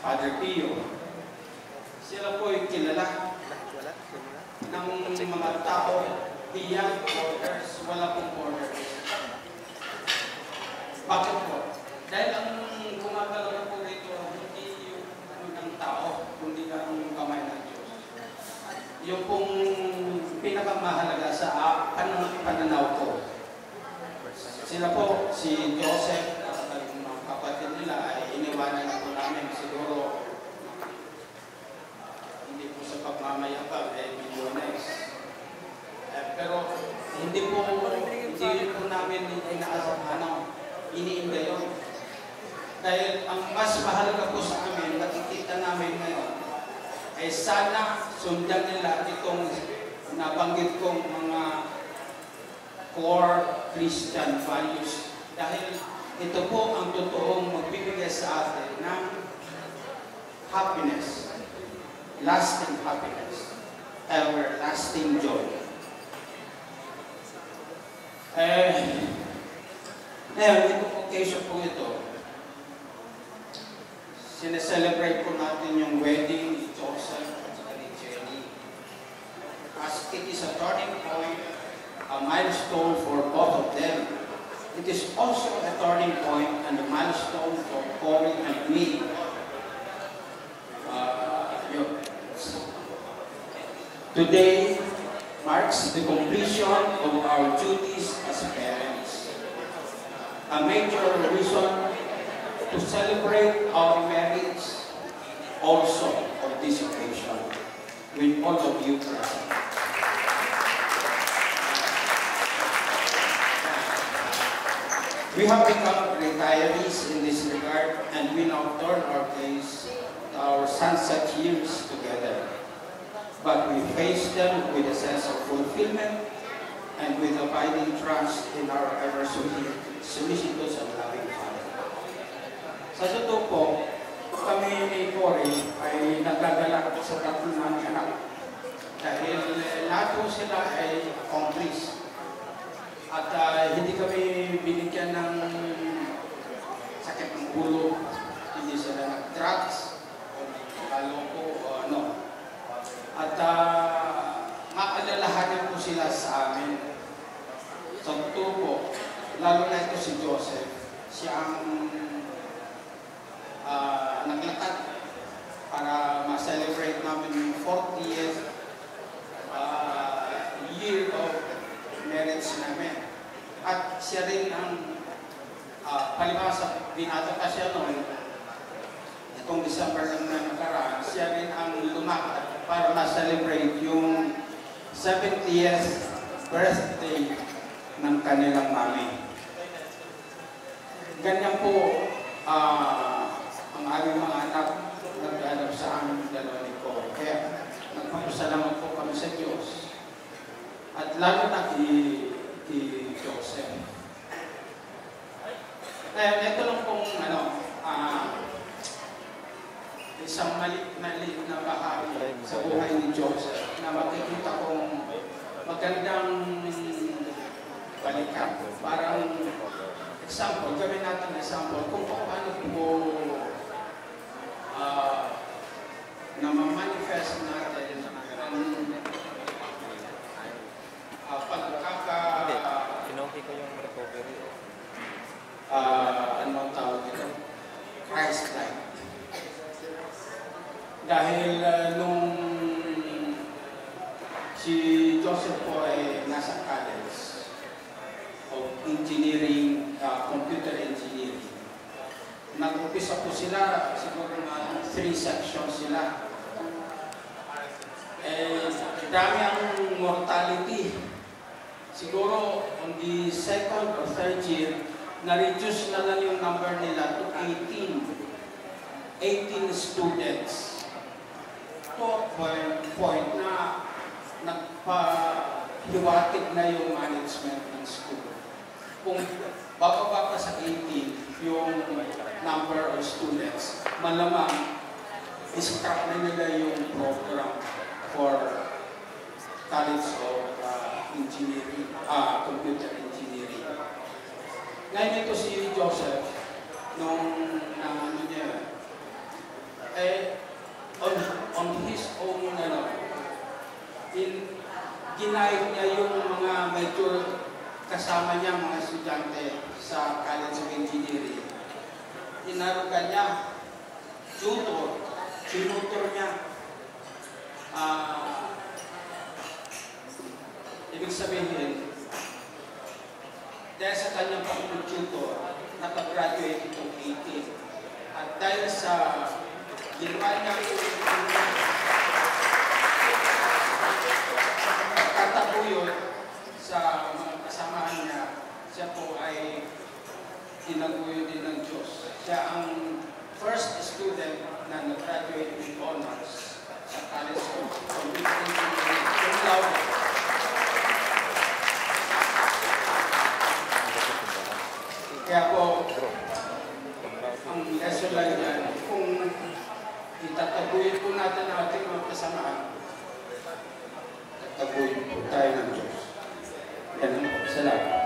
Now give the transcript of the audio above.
Father Pio. Sila po ay kilala ng mga tao, beyond borders, wala pong borders. Bakit po? Dahil ang gumagalaw po rito, hindi yung ano ng tao, kundi ang kamay ng Diyos. Yung pong pinakamahalaga sa pananaw ko. Sila po, si Joseph, at yung mga kapatid nila ay iniwanan na po namin siguro hindi po sa pagmamayabang ay millionaires. Pero hindi po namin iniinda yun. Dahil ang mas mahalaga po sa amin, nakikita namin ngayon, ay sana sundan nila itong nabanggit kong mga core Christian values. Dahil ito po ang totoong magbibigay sa atin ng happiness, lasting happiness, everlasting joy. Ngayon, itong occasion po ito, sineselebrate po natin yung wedding ni Joseph at ni Jenny. As it is a turning point, a milestone for both of them. It is also a turning point and a milestone for Cory and me. Today marks the completion of our duties as parents. A major reason to celebrate our marriage also on this occasion with all of you present. We have become retirees in this regard, and we now turn our gaze to our sunset years together. But we face them with a sense of fulfillment and with abiding trust in our ever-solicitous and loving Father. Sa totoo po, kami ni Cory ay nagagalak sa tatlo ng anak. Dahil lahat po sila ay accomplished. At hindi kami binigyan ng sakit ng ulo, hindi sila nag-drugs, o nag-aloko, o ano. At maalalahanin po sila sa amin. Sa totoo po, lalo na ito si Joseph, siya ang naglakad para ma-celebrate namin yung 40th year of marriage namin. At siya rin ang palibasa, binata pa siya noon, itong December na nakaraan, siya rin ang lumakad para ma-celebrate yung 70th birthday ng kanilang mami. Ganyan po ang aming mga anak naghanap sa aming dalawa ni Cory. Kaya nagpapasalamat po kami sa Diyos. At lalo na kay Joseph. Ito lang pong isang maliit na bahagi sa buhay ni Joseph na makikita kong magandang balikan. Parang example, gawin natin example kung paano po na ma-manifest natin ang Pinoki ko yung recovery. ano ang tawag nito? Christ-like. Dahil nung si Joseph po ay nasa college of engineering, computer engineering. Nag-umpisa po sila, siguro na 3 sections sila. Dami ang mortality. Siguro on the 2nd or 3rd year, na-reduce na lang yung number nila to 18 students. To point na nagpahiwatig na yung management ng school. Kung bababa pa sa 18 yung number of students, malamang scrap na nila yung program for College of Engineering, Computer Engineering. Ngayon ito si Joseph, nung Ninayos niya yung mga medyo kasama niya, mga estudyante sa College of Engineering. Inarugan niya, tutor, sinutor niya. Ibig sabihin, dahil sa kanyang pag-tutor, nakagraduate itong 18. At dahil sa ginawa niya katabuyot sa mga kasamahan niya, siya po ay tinaguyo din ng Diyos. Siya ang first student na nag-graduate with honors sa College of Computer Engineering. Kaya po, ang lesson lang yan, kung itataguyin po natin ang ating mga kasamaan, tataguyin po tayo ng Diyos. Yan ang salamat.